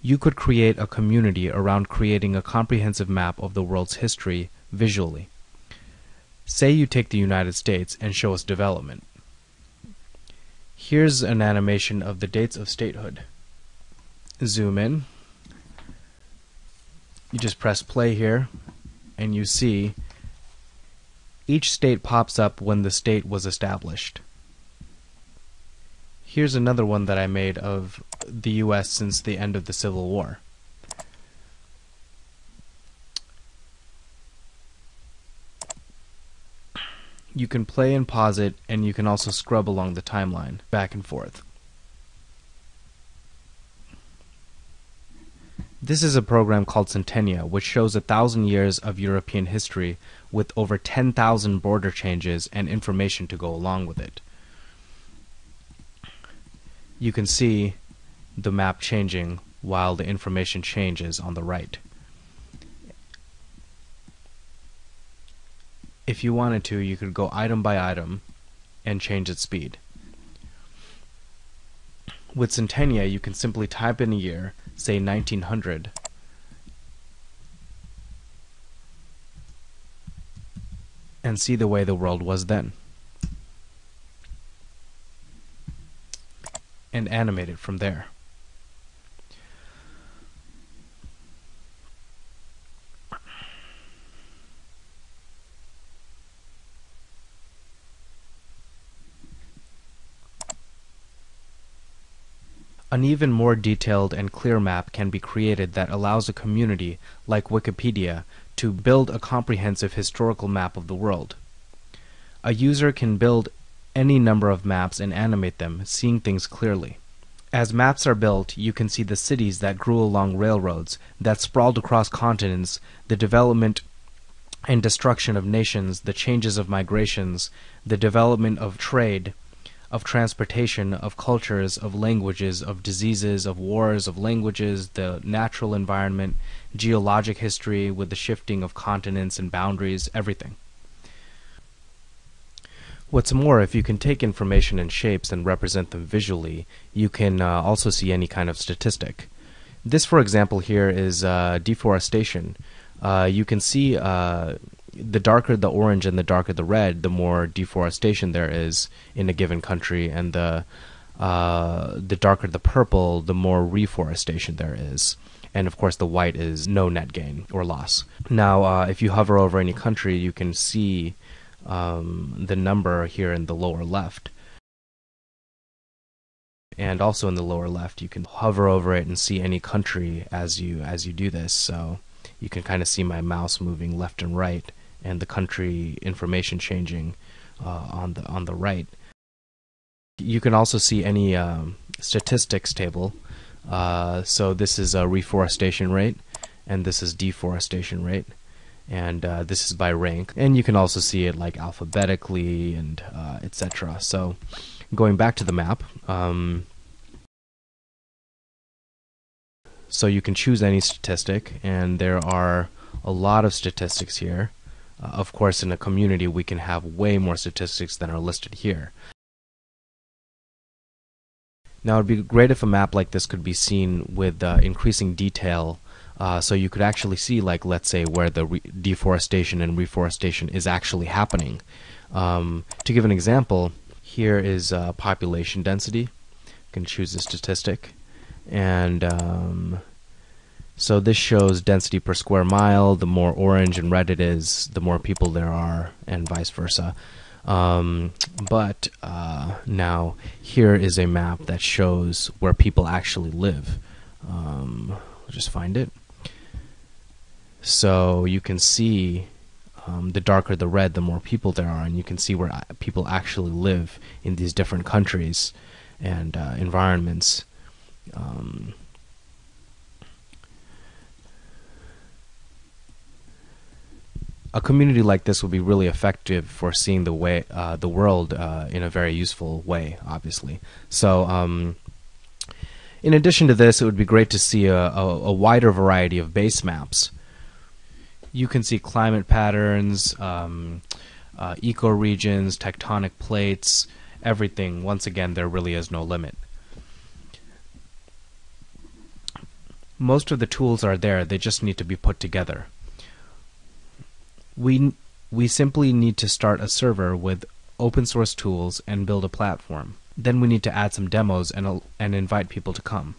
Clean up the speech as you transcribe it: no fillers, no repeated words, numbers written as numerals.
You could create a community around creating a comprehensive map of the world's history visually. Say you take the United States and show us development. Here's an animation of the dates of statehood. Zoom in. You just press play here, and you see each state pops up when the state was established. Here's another one that I made of the US since the end of the Civil War. You can play and pause it, and you can also scrub along the timeline, back and forth. This is a program called Centennial, which shows 1,000 years of European history with over 10,000 border changes and information to go along with it. You can see the map changing while the information changes on the right. If you wanted to, you could go item by item and change its speed. With Centennial, you can simply type in a year, say 1900, and see the way the world was then, and animate it from there. An even more detailed and clear map can be created that allows a community, like Wikipedia, to build a comprehensive historical map of the world. A user can build any number of maps and animate them, seeing things clearly. As maps are built, you can see the cities that grew along railroads, that sprawled across continents, the development and destruction of nations, the changes of migrations, the development of trade, of transportation, of cultures, of languages, of diseases, of wars, of languages, the natural environment, geologic history with the shifting of continents and boundaries, everything. What's more, if you can take information in shapes and represent them visually, you can also see any kind of statistic. This, for example, here is deforestation. You can see the darker the orange and the darker the red, the more deforestation there is in a given country, and the darker the purple, the more reforestation there is. And of course the white is no net gain or loss. Now if you hover over any country, you can see the number here in the lower left. And also in the lower left you can hover over it and see any country as you do this. So you can kind of see my mouse moving left and right, and the country information changing on the right. You can also see any statistics table. So this is a reforestation rate, and this is deforestation rate, and this is by rank. And you can also see it like alphabetically and etc. So going back to the map, so you can choose any statistic, and there are a lot of statistics here. Of course, in a community we can have way more statistics than are listed here. Now it would be great if a map like this could be seen with increasing detail, so you could actually see, like, let's say, where the deforestation and reforestation is actually happening. To give an example, here is population density. You can choose a statistic, and so this shows density per square mile. The more orange and red it is, the more people there are, and vice versa. But now here is a map that shows where people actually live. I'll just find it. So you can see the darker the red, the more people there are, and you can see where people actually live in these different countries and environments. A community like this will be really effective for seeing the way the world in a very useful way, obviously. So in addition to this, it would be great to see a wider variety of base maps. You can see climate patterns, ecoregions, tectonic plates, everything. Once again, there really is no limit. Most of the tools are there, they just need to be put together. We simply need to start a server with open source tools and build a platform. Then we need to add some demos and invite people to come.